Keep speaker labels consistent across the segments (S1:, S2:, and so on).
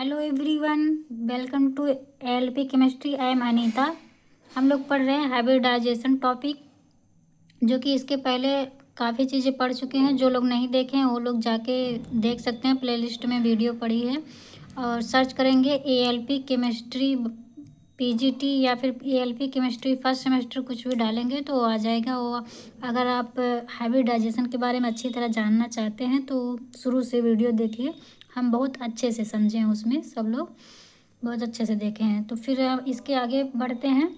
S1: Hello everyone, welcome to LP chemistry. I am Anita. हम लोग पढ़ रहे हैं हाइब्रिडाइजेशन टॉपिक, जो कि इसके पहले काफ़ी चीज़ें पढ़ चुके हैं। जो लोग नहीं देखे हैं वो लोग जाके देख सकते हैं, प्लेलिस्ट में वीडियो पड़ी है। और सर्च करेंगे एएलपी केमिस्ट्री पीजीटी या फिर एएलपी केमिस्ट्री फर्स्ट सेमेस्टर, कुछ भी डालेंगे तो आ जाएगा वो। अगर आप हाइब्रिडाइजेशन के बारे में अच्छी तरह जानना चाहते हैं तो शुरू से वीडियो देखिए। हम बहुत अच्छे से समझे हैं, उसमें सब लोग बहुत अच्छे से देखे हैं। तो फिर अब इसके आगे बढ़ते हैं।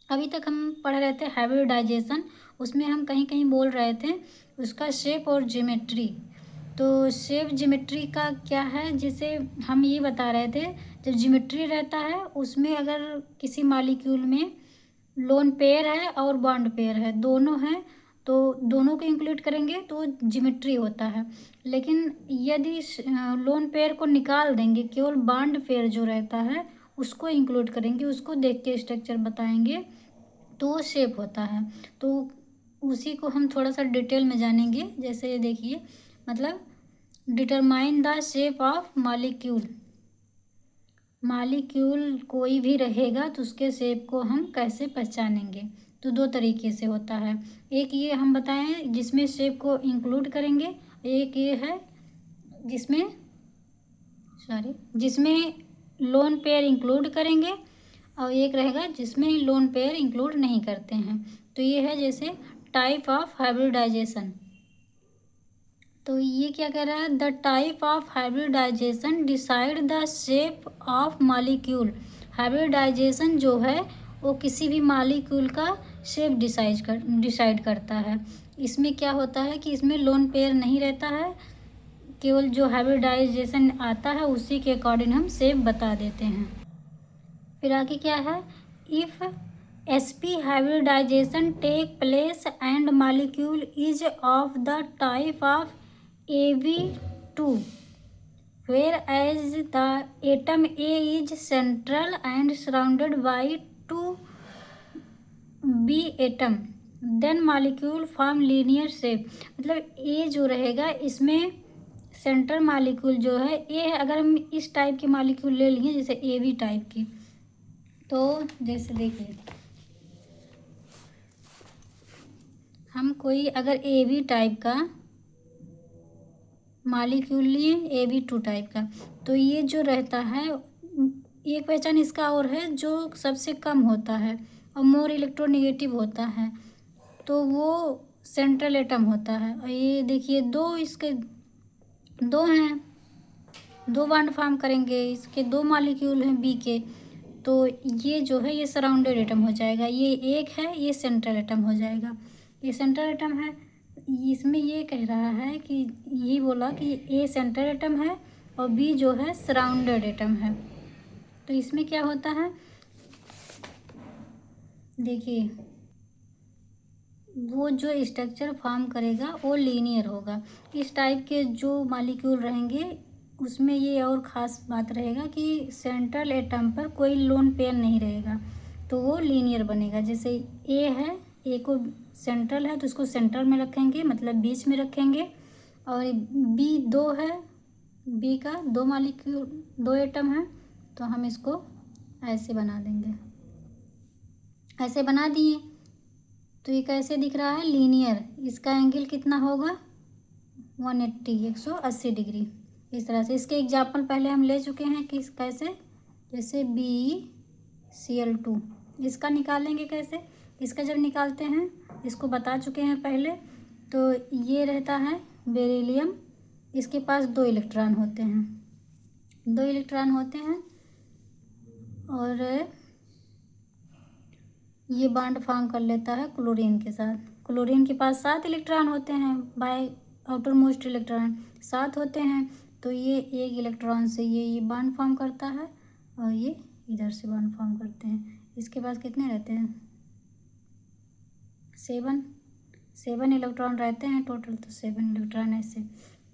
S1: अभी तक हम पढ़ रहे थे हाइब्रिडाइजेशन, उसमें हम कहीं कहीं बोल रहे थे उसका शेप और ज्योमेट्री। तो शेप ज्योमेट्री का क्या है, जिसे हम ये बता रहे थे, जब ज्योमेट्री रहता है उसमें अगर किसी मॉलिक्यूल में लोन पेयर है और बॉन्ड पेयर है, दोनों हैं, तो दोनों को इंक्लूड करेंगे तो ज्योमेट्री होता है। लेकिन यदि लोन पेयर को निकाल देंगे, केवल बॉन्ड पेयर जो रहता है उसको इंक्लूड करेंगे, उसको देख के स्ट्रक्चर बताएंगे, तो वो शेप होता है। तो उसी को हम थोड़ा सा डिटेल में जानेंगे। जैसे देखिए, मतलब determine the shape of molecule. Molecule कोई भी रहेगा तो उसके शेप को हम कैसे पहचानेंगे, तो दो तरीके से होता है। एक ये हम बताएं जिसमें शेप को इंक्लूड करेंगे, एक ये है जिसमें लोन पेयर इंक्लूड करेंगे, और एक रहेगा जिसमें लोन पेयर इंक्लूड नहीं करते हैं। तो ये है जैसे टाइप ऑफ हाइब्रिडाइजेशन। तो ये क्या कह रहा है, the type of hybridization decide the shape of molecule. Hybridization जो है वो किसी भी मॉलिक्यूल का शेप डिसाइड करता है। इसमें क्या होता है कि इसमें लोन पेयर नहीं रहता है, केवल जो हाइब्रिडाइजेशन आता है उसी के अकॉर्डिंग हम शेप बता देते हैं। फिर आगे क्या है, if sp hybridization take place and molecule is of the type of Ab2, whereas the atom A is central and surrounded by two B atom, then molecule form linear shape। मतलब A जो रहेगा इसमें central molecule जो है ए है। अगर हम इस टाइप की मॉलिक्यूल ले लिए जैसे ए बी टाइप की, तो जैसे देखिए हम कोई अगर ए बी टाइप का मॉलिक्यूल लिए, ए बी टू टाइप का, तो ये जो रहता है, एक पहचान इसका और है जो सबसे कम होता है और मोर इलेक्ट्रोनेगेटिव होता है, तो वो सेंट्रल एटम होता है। और ये देखिए इसके दो हैं, दो बॉन्ड फॉर्म करेंगे, इसके दो मॉलिक्यूल हैं बी के, तो ये जो है ये सराउंडेड एटम हो जाएगा। ये एक है, ये सेंट्रल एटम हो जाएगा। ये सेंट्रल एटम है। इसमें ये कह रहा है कि यही बोला कि ए सेंट्रल एटम है और बी जो है सराउंडेड एटम है। तो इसमें क्या होता है, देखिए वो जो स्ट्रक्चर फॉर्म करेगा वो लीनियर होगा। इस टाइप के जो मॉलिक्यूल रहेंगे उसमें ये और ख़ास बात रहेगा कि सेंट्रल एटम पर कोई लोन पेयर नहीं रहेगा, तो वो लीनियर बनेगा। जैसे ए है, ए को सेंट्रल है तो इसको सेंटर में रखेंगे, मतलब बीच में रखेंगे। और बी दो है, बी का दो मॉलिक्यूल दो एटम है, तो हम इसको ऐसे बना देंगे। ऐसे बना दिए तो ये कैसे दिख रहा है, लीनियर। इसका एंगल कितना होगा 180 डिग्री। इस तरह से इसके एग्जाम्पल पहले हम ले चुके हैं कि कैसे, जैसे BeCl2 इसका निकालेंगे कैसे। इसका जब निकालते हैं, इसको बता चुके हैं पहले। तो ये रहता है बेरिलियम, इसके पास दो इलेक्ट्रॉन होते हैं और ये बॉन्ड फॉर्म कर लेता है क्लोरीन के साथ। क्लोरीन के पास 7 इलेक्ट्रॉन होते हैं, बाय आउटर मोस्ट इलेक्ट्रॉन 7 होते हैं। तो ये एक इलेक्ट्रॉन से ये बॉन्ड फॉर्म करता है और ये इधर से बॉन्ड फॉर्म करते हैं। इसके पास कितने रहते हैं, 7 इलेक्ट्रॉन रहते हैं टोटल, तो 7 इलेक्ट्रॉन ऐसे।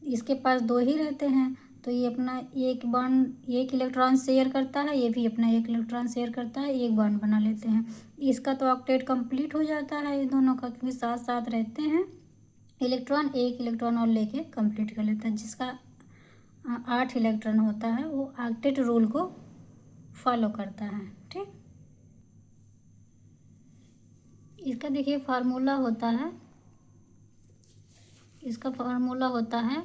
S1: इसके पास 2 ही रहते हैं, तो ये अपना एक इलेक्ट्रॉन शेयर करता है, ये भी अपना एक इलेक्ट्रॉन शेयर करता है, एक बॉन्ड बना लेते हैं। इसका तो ऑक्टेट कंप्लीट हो जाता है ये दोनों का, क्योंकि साथ साथ रहते हैं इलेक्ट्रॉन, एक इलेक्ट्रॉन और लेके कंप्लीट कर लेता है, जिसका 8 इलेक्ट्रॉन होता है वो ऑक्टेट रूल को फॉलो करता है। ठीक, इसका देखिए फार्मूला होता है, इसका फार्मूला होता है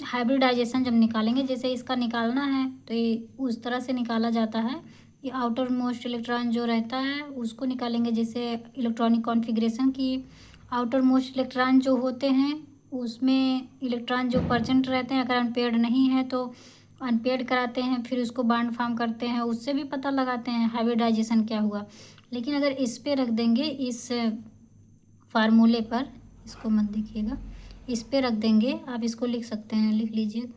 S1: हाइब्रिडाइजेशन जब निकालेंगे, जैसे इसका निकालना है तो ये उस तरह से निकाला जाता है। ये आउटर मोस्ट इलेक्ट्रॉन जो रहता है उसको निकालेंगे, जैसे इलेक्ट्रॉनिक कॉन्फ़िगरेशन की आउटर मोस्ट इलेक्ट्रॉन जो होते हैं उसमें इलेक्ट्रॉन जो परसेंट रहते हैं, अगर अनपेयर्ड नहीं है तो अनपेयर्ड कराते हैं, फिर उसको बॉन्ड फॉर्म करते हैं, उससे भी पता लगाते हैं हाइब्रिडाइजेशन क्या हुआ। लेकिन अगर इस पे रख देंगे, इस फार्मूले पर, इसको मत देखिएगा, इस पे रख देंगे, आप इसको लिख सकते हैं, लिख लीजिए,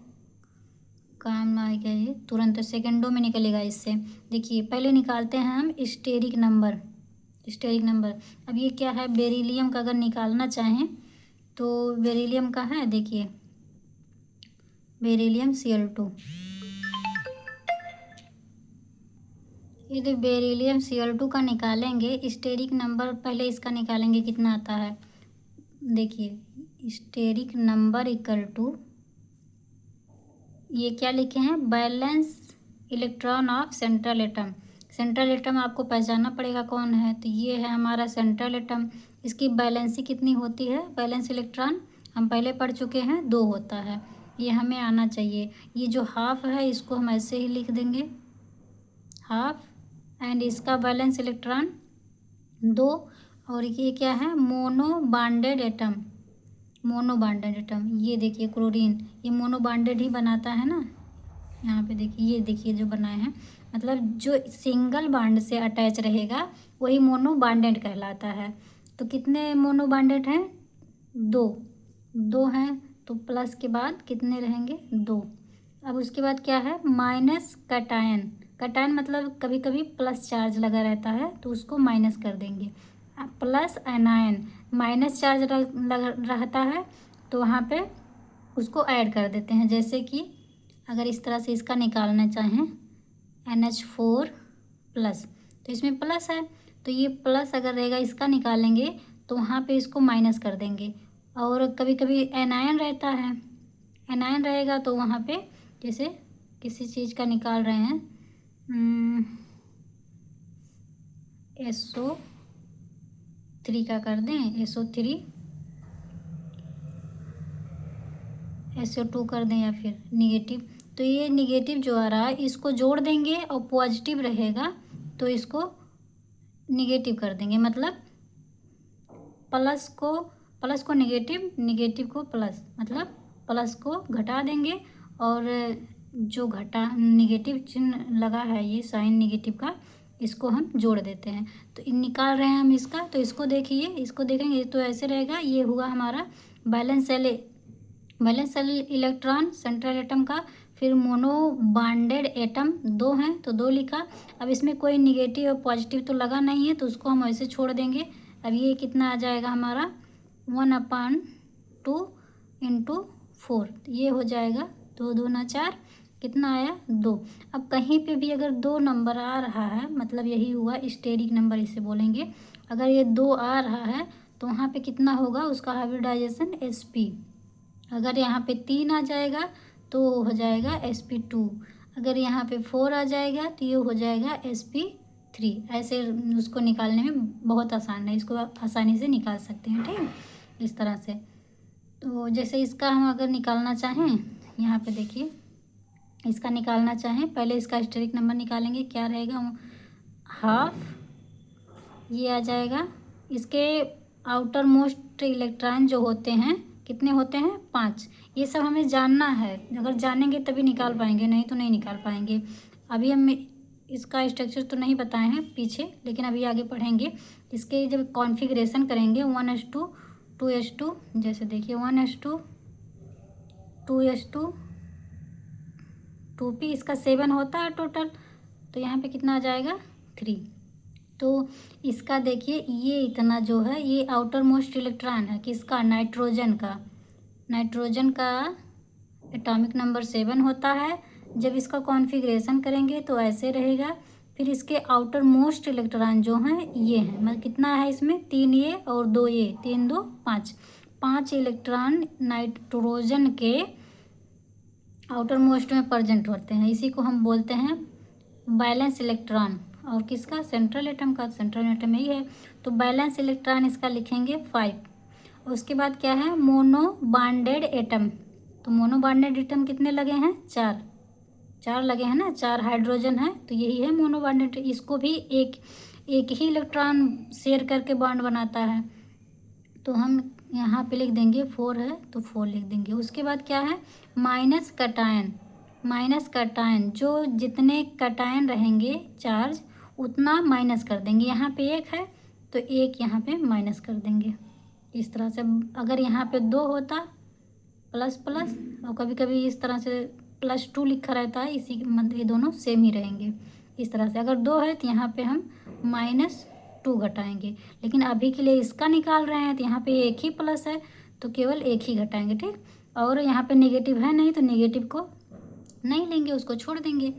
S1: काम ना आएगा ये, तुरंत सेकंडों में निकलेगा इससे। देखिए पहले निकालते हैं हम स्टेरिक नंबर, स्टेरिक नंबर। अब ये क्या है, बेरिलियम का अगर निकालना चाहें तो बेरिलियम का है, देखिए बेरिलियम Cl2, यदि बेरिलियम Cl2 का निकालेंगे स्टेरिक नंबर, पहले इसका निकालेंगे कितना आता है, देखिए स्टेरिक नंबर इक्वल टू, ये क्या लिखे हैं, balance electron of central atom. Central atom आपको पहचानना पड़ेगा कौन है, तो ये है हमारा सेंट्रल एटम। इसकी बैलेंसी कितनी होती है, बैलेंस इलेक्ट्रॉन हम पहले पढ़ चुके हैं 2 होता है, ये हमें आना चाहिए। ये जो हाफ है इसको हम ऐसे ही लिख देंगे, हाफ, एंड इसका बैलेंस इलेक्ट्रॉन 2। और ये क्या है, mono bonded atom, mono bonded atom, ये देखिए क्लोरीन, ये मोनो बॉन्डेड ही बनाता है ना, यहाँ पे देखिए, ये देखिए जो बनाए हैं, मतलब जो सिंगल बॉन्ड से अटैच रहेगा वही मोनो बॉन्डेड कहलाता है। तो कितने मोनो बॉन्डेड हैं, 2 हैं, तो प्लस के बाद कितने रहेंगे, 2। अब उसके बाद क्या है, माइनस कैटायन, कैटायन मतलब कभी कभी प्लस चार्ज लगा रहता है तो उसको माइनस कर देंगे। प्लस एनायन, माइनस चार्ज रहता है तो वहाँ पे उसको ऐड कर देते हैं, जैसे कि अगर इस तरह से इसका निकालना चाहें NH4 प्लस, तो इसमें प्लस है तो ये प्लस अगर रहेगा इसका निकालेंगे तो वहाँ पे इसको माइनस कर देंगे। और कभी कभी एनायन रहता है, एनायन रहेगा तो वहाँ पे जैसे किसी चीज़ का निकाल रहे हैं, SO3 का कर दें, SO2 कर दें या फिर निगेटिव, तो ये निगेटिव जो आ रहा है इसको जोड़ देंगे और पॉजिटिव रहेगा तो इसको निगेटिव कर देंगे, मतलब प्लस को निगेटिव, निगेटिव को प्लस, मतलब प्लस को घटा देंगे और जो घटा निगेटिव चिन्ह लगा है ये साइन निगेटिव का, इसको हम जोड़ देते हैं। तो निकाल रहे हैं हम इसका, तो इसको देखिए, इसको देखेंगे तो ऐसे रहेगा, ये हुआ हमारा balance cell electron central atom का। फिर मोनो बॉन्डेड एटम 2 हैं तो 2 लिखा। अब इसमें कोई निगेटिव और पॉजिटिव तो लगा नहीं है तो उसको हम ऐसे छोड़ देंगे। अब ये कितना आ जाएगा हमारा 1/2 × 4, ये हो जाएगा 2 दूना 4, कितना आया 2। अब कहीं पे भी अगर 2 नंबर आ रहा है मतलब यही हुआ स्टेरिक नंबर इसे बोलेंगे, अगर ये 2 आ रहा है तो वहाँ पे कितना होगा उसका हाइब्रिडाइजेशन sp। अगर यहाँ पे 3 आ जाएगा तो हो जाएगा sp2, अगर यहाँ पे 4 आ जाएगा तो ये हो जाएगा sp3। ऐसे उसको निकालने में बहुत आसान है, इसको आसानी से निकाल सकते हैं, ठीक है, इस तरह से। तो जैसे इसका हम अगर निकालना चाहें, यहाँ पे देखिए, इसका निकालना चाहें, पहले इसका स्टेरिक नंबर निकालेंगे, क्या रहेगा, हाफ, ये आ जाएगा। इसके आउटर मोस्ट इलेक्ट्रॉन जो होते हैं कितने होते हैं, 5। ये सब हमें जानना है, अगर जानेंगे तभी निकाल पाएंगे, नहीं तो नहीं निकाल पाएंगे। अभी हम इसका स्ट्रक्चर तो नहीं बताए हैं पीछे, लेकिन अभी आगे पढ़ेंगे। इसके जब कॉन्फ़िगरेशन करेंगे 1s2 2s2, जैसे देखिए 1s2 2s2 2p, इसका 7 होता है टोटल, तो यहाँ पे कितना आ जाएगा 3। तो इसका देखिए ये इतना जो है ये आउटर मोस्ट इलेक्ट्रॉन है किसका, नाइट्रोजन का। नाइट्रोजन का एटॉमिक नंबर 7 होता है। जब इसका कॉन्फ़िगरेशन करेंगे तो ऐसे रहेगा। फिर इसके आउटर मोस्ट इलेक्ट्रॉन जो हैं ये हैं, मतलब कितना है इसमें 3 ये और 2 ये, 3 2 5, 5 इलेक्ट्रॉन नाइट्रोजन के आउटर मोस्ट में प्रेजेंट होते हैं। इसी को हम बोलते हैं बैलेंस इलेक्ट्रॉन। और किसका? सेंट्रल एटम का। सेंट्रल एटम यही है, तो बैलेंस इलेक्ट्रॉन इसका लिखेंगे 5। उसके बाद क्या है? Mono bonded atom. तो मोनो बॉन्डेड एटम कितने लगे हैं? 4। 4 लगे हैं ना, 4 हाइड्रोजन है, तो यही है मोनो बॉन्डेड। इसको भी एक ही इलेक्ट्रॉन शेयर करके बॉन्ड बनाता है, तो हम यहाँ पे लिख देंगे 4 है तो 4 लिख देंगे। उसके बाद क्या है? Minus cation. माइनस कटायन, जो जितने कटायन रहेंगे चार्ज उतना माइनस कर देंगे। यहाँ पे 1 है तो 1 यहाँ पे माइनस कर देंगे। इस तरह से अगर यहाँ पे 2 होता प्लस प्लस, और कभी कभी इस तरह से +2 लिखा रहता है, इसी के मतलब ये दोनों सेम ही रहेंगे। इस तरह से अगर 2 है तो यहाँ पे हम -2 घटाएंगे, लेकिन अभी के लिए इसका निकाल रहे हैं तो यहाँ पे 1 ही प्लस है तो केवल 1 ही घटाएंगे, ठीक। और यहाँ पे नेगेटिव है नहीं तो नेगेटिव को नहीं लेंगे, उसको छोड़ देंगे।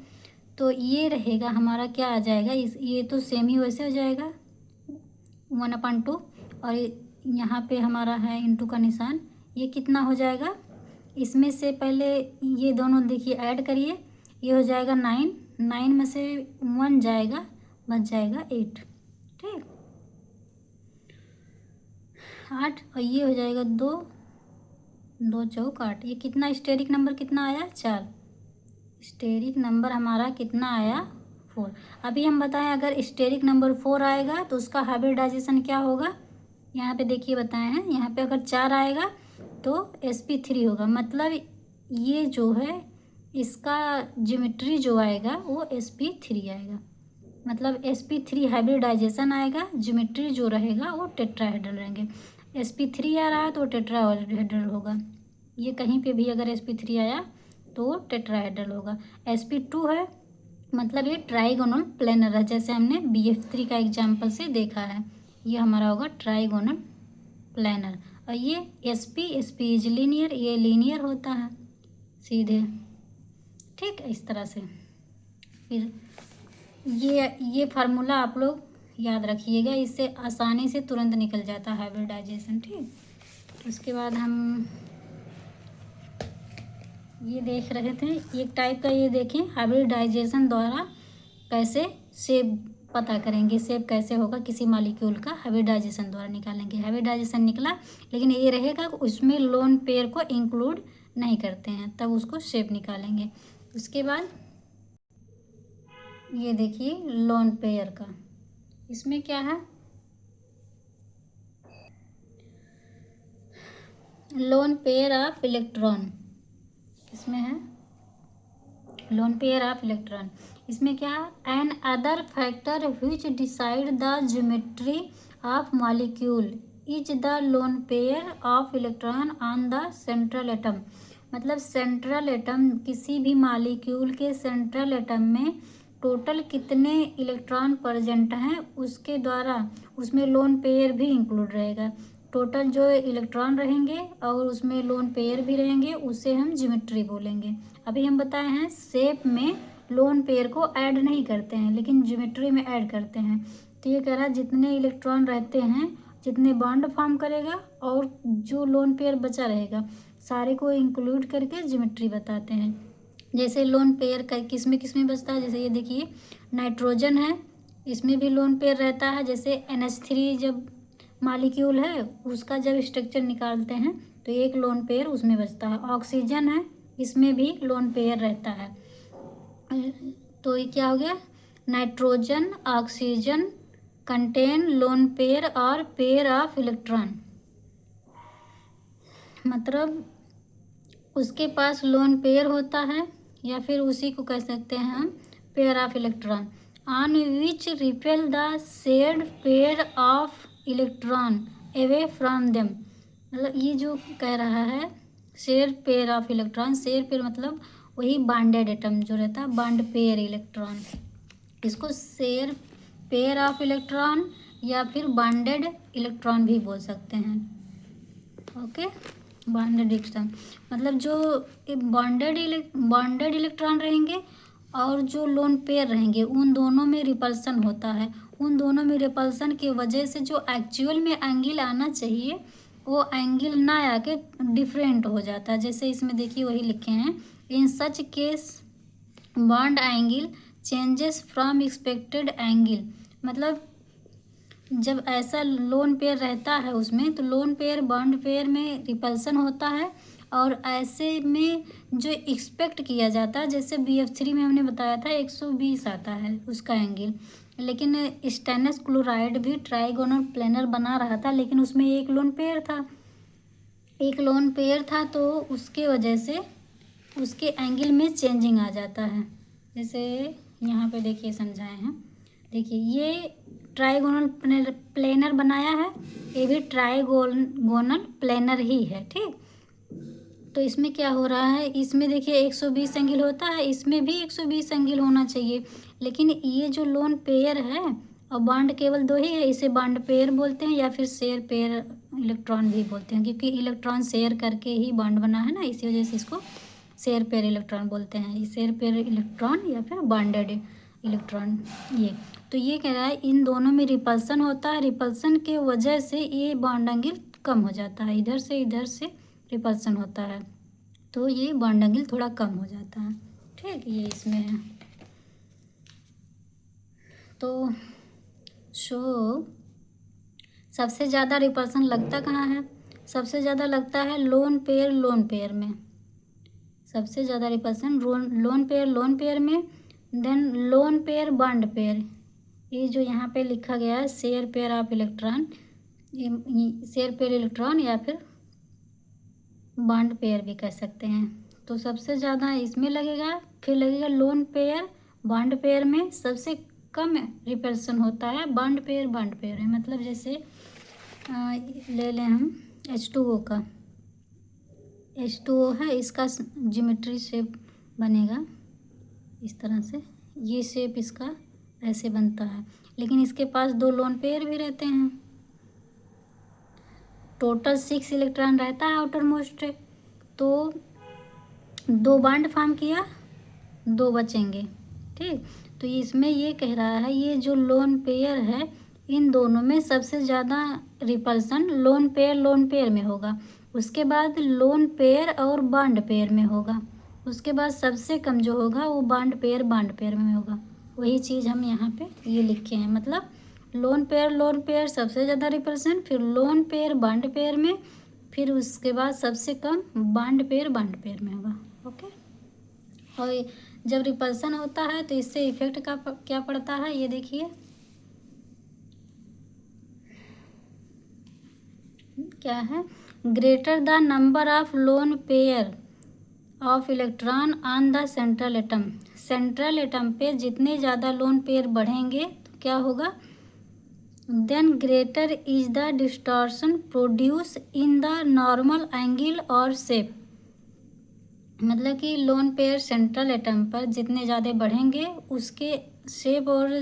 S1: तो ये रहेगा हमारा, क्या आ जाएगा? ये तो सेम ही वैसे हो जाएगा 1/2, और यहाँ पे हमारा है इंटू का निशान। ये कितना हो जाएगा? इसमें से पहले ये दोनों देखिए ऐड करिए, ये हो जाएगा 9। 9 में से 1 जाएगा, बच जाएगा 8, ठीक। 8 और ये हो जाएगा 2, 2 चौक 8। ये कितना स्टेरिक नंबर कितना आया? 4। स्टेरिक नंबर हमारा कितना आया? 4। अभी हम बताएं, अगर स्टेरिक नंबर 4 आएगा तो उसका हाइब्रिडाइजेशन क्या होगा? यहाँ पे देखिए बताए हैं, यहाँ पे अगर 4 आएगा तो sp3 होगा। मतलब ये जो है इसका ज्योमेट्री जो आएगा वो sp3 आएगा। मतलब sp3 हाइब्रिडाइजेशन आएगा, ज्योमेट्री जो रहेगा वो टेट्राहेड्रल रहेंगे। sp3 आ रहा है तो टेट्राहेड्रल होगा। ये कहीं पे भी अगर sp3 आया तो टेट्राहेड्रल होगा। sp2 है मतलब ये ट्राइगोनल प्लेनर है, जैसे हमने bf3 का एग्जाम्पल से देखा है। ये हमारा होगा ट्राइगोनल प्लेनर। और ये sp इज लीनियर, ये लीनियर होता है सीधे, ठीक। इस तरह से फिर ये फार्मूला आप लोग याद रखिएगा, इससे आसानी से तुरंत निकल जाता है हाइब्रिडाइजेशन, ठीक। उसके बाद हम ये देख रहे थे एक टाइप का, ये देखें हाइब्रिडाइजेशन द्वारा कैसे शेप पता करेंगे, शेप कैसे होगा किसी मॉलिक्यूल का, हाइब्रिडाइजेशन द्वारा निकालेंगे। हाइब्रिडाइजेशन निकला, लेकिन ये रहेगा उसमें लोन पेयर को इंक्लूड नहीं करते हैं, तब उसको शेप निकालेंगे। उसके बाद ये देखिए लोन पेयर का, इसमें क्या है? लोन पेयर ऑफ इलेक्ट्रॉन, इसमें है लोन पेयर ऑफ इलेक्ट्रॉन। इसमें क्या है? An other factor which decide the geometry of molecule is the lone pair of electron on the central atom. मतलब सेंट्रल एटम, किसी भी मॉलिक्यूल के सेंट्रल एटम में टोटल कितने इलेक्ट्रॉन प्रेजेंट हैं उसके द्वारा उसमें लोन पेयर भी इंक्लूड रहेगा। टोटल जो इलेक्ट्रॉन रहेंगे और उसमें लोन पेयर भी रहेंगे, उसे हम ज्योमेट्री बोलेंगे। अभी हम बताए हैं शेप में लोन पेयर को ऐड नहीं करते हैं, लेकिन ज्योमेट्री में ऐड करते हैं। तो ये कह रहा है जितने इलेक्ट्रॉन रहते हैं, जितने बॉन्ड फॉर्म करेगा और जो लोन पेयर बचा रहेगा, सारे को इंक्लूड करके ज्योमेट्री बताते हैं। जैसे लोन पेयर का किस में बचता है, जैसे ये देखिए नाइट्रोजन है, इसमें भी लोन पेयर रहता है। जैसे NH3 जब मॉलिक्यूल है उसका जब स्ट्रक्चर निकालते हैं तो एक लोन पेयर उसमें बचता है। ऑक्सीजन है, इसमें भी लोन पेयर रहता है। तो ये क्या हो गया? Nitrogen oxygen contain lone pair और पेयर ऑफ इलेक्ट्रॉन। मतलब उसके पास लोन पेयर होता है, या फिर उसी को कह सकते हैं हम pair of electron, on which repel the shared pair of electron away from them. मतलब ये जो कह रहा है share pair of electron, share pair मतलब वही बॉन्डेड एटम जो रहता है, बॉन्ड पेयर इलेक्ट्रॉन, इसको शेयर पेयर ऑफ इलेक्ट्रॉन या फिर बॉन्डेड इलेक्ट्रॉन भी बोल सकते हैं, ओके। बॉन्डेड इलेक्ट्रॉन मतलब जो बॉन्डेड इलेक्ट्रॉन रहेंगे और जो लोन पेयर रहेंगे, उन दोनों में रिपल्सन होता है। उन दोनों में रिपल्सन की वजह से जो एक्चुअल में एंगल आना चाहिए वो एंगल ना आके डिफरेंट हो जाता है। जैसे इसमें देखिए वही लिखे हैं, in such case bond angle changes from expected angle. मतलब जब ऐसा लोन पेयर रहता है उसमें, तो लोन पेयर बॉन्ड पेयर में रिपल्सन होता है, और ऐसे में जो एक्सपेक्ट किया जाता है, जैसे BF3 में हमने बताया था 120 आता है उसका एंगल, लेकिन स्टेनस क्लोराइड भी ट्राइगोनल प्लेनर बना रहा था, लेकिन उसमें एक लोन पेयर था, तो उसके वजह से उसके एंगल में चेंजिंग आ जाता है। जैसे यहाँ पे देखिए समझाए हैं, देखिए ये ट्राइगोनल प्लेनर बनाया है, ये भी ट्राइगोनल प्लेनर ही है, ठीक। तो इसमें क्या हो रहा है, इसमें देखिए 120 एंगल होता है, इसमें भी 120 एंगल होना चाहिए, लेकिन ये जो लोन पेयर है और बॉन्ड केवल दो ही है, इसे बॉन्ड पेयर बोलते हैं या फिर शेयर पेयर इलेक्ट्रॉन भी बोलते हैं, क्योंकि इलेक्ट्रॉन शेयर करके ही बॉन्ड बना है ना, इसी वजह से इसको शेयर पेयर इलेक्ट्रॉन बोलते हैं। ये शेयर पेयर इलेक्ट्रॉन या फिर बॉन्डेड इलेक्ट्रॉन। तो ये कह रहा है इन दोनों में रिपल्सन होता है, रिपल्सन के वजह से ये बॉन्ड एंगल कम हो जाता है, इधर से रिपल्सन होता है, तो ये बॉन्ड एंगल थोड़ा कम हो जाता है, ठीक। ये इसमें है। तो सबसे ज़्यादा रिपल्सन लगता कहाँ है? सबसे ज़्यादा लगता है लोन पेयर में, सबसे ज़्यादा रिपल्सन लोन पेयर में, then lone pair bond pair, ये जो यहाँ पे लिखा गया है share pair of electron, share pair electron या फिर बॉन्ड पेयर भी कह सकते हैं। तो सबसे ज़्यादा इसमें लगेगा, फिर लगेगा लोन पेयर बॉन्ड पेयर में सबसे कम रिपल्सन होता है बॉन्ड पेयर में। मतलब जैसे ले लें हम H2O का, H2O है, इसका ज्योमेट्री शेप बनेगा इस तरह से, ये शेप इसका ऐसे बनता है, लेकिन इसके पास दो लोन पेयर भी रहते हैं, टोटल 6 इलेक्ट्रॉन रहता है आउटर मोस्ट, तो 2 बॉन्ड फॉर्म किया, 2 बचेंगे, ठीक। तो इसमें ये कह रहा है ये जो लोन पेयर है, इन दोनों में सबसे ज़्यादा रिपल्सन लोन पेयर में होगा, उसके बाद लोन पेयर और बॉन्ड पेयर में होगा, उसके बाद सबसे कम जो होगा वो बॉन्ड पेयर में होगा। वही चीज़ हम यहाँ पे ये लिखे हैं, मतलब लोन पेयर सबसे ज़्यादा रिपल्सन, फिर लोन पेयर बॉन्ड पेयर में, फिर उसके बाद सबसे कम बॉन्ड पेयर में होगा, ओके। और जब रिपल्सन होता है तो इससे इफेक्ट का क्या पड़ता है, ये देखिए क्या है, greater the number of loan pair of electron on the central atom पे जितने ज़्यादा लोन पेयर बढ़ेंगे तो क्या होगा, then greater is the distortion produce in the normal angle और शेप। मतलब कि लोन पेयर सेंट्रल एटम पर जितने ज़्यादा बढ़ेंगे उसके शेप और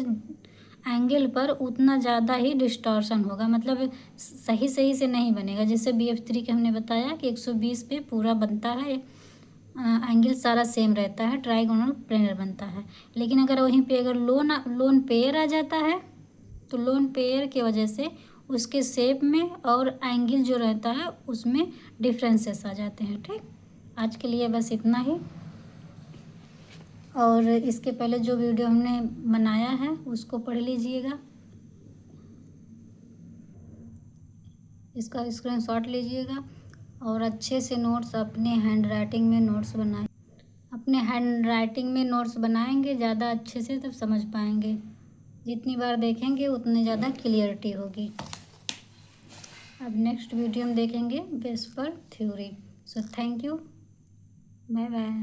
S1: एंगल पर उतना ज़्यादा ही डिस्टॉर्शन होगा, मतलब सही से नहीं बनेगा। जैसे BF3 के हमने बताया कि 120 पे पूरा बनता है, एंगल सारा सेम रहता है, ट्राइगोनल प्लेनर बनता है, लेकिन अगर वहीं पे अगर लोन पेयर आ जाता है तो लोन पेयर की वजह से उसके शेप में और एंगल जो रहता है उसमें डिफरेंसेस आ जाते हैं, ठीक। आज के लिए बस इतना ही, और इसके पहले जो वीडियो हमने बनाया है उसको पढ़ लीजिएगा, इसका स्क्रीनशॉट लीजिएगा और अच्छे से नोट्स अपने हैंडराइटिंग में नोट्स बनाएं। अपने हैंडराइटिंग में नोट्स बनाएंगे ज़्यादा अच्छे से, तब समझ पाएंगे, जितनी बार देखेंगे उतनी ज़्यादा क्लियरिटी होगी। अब नेक्स्ट वीडियो हम देखेंगे बेस पर theory. So thank you, bye bye.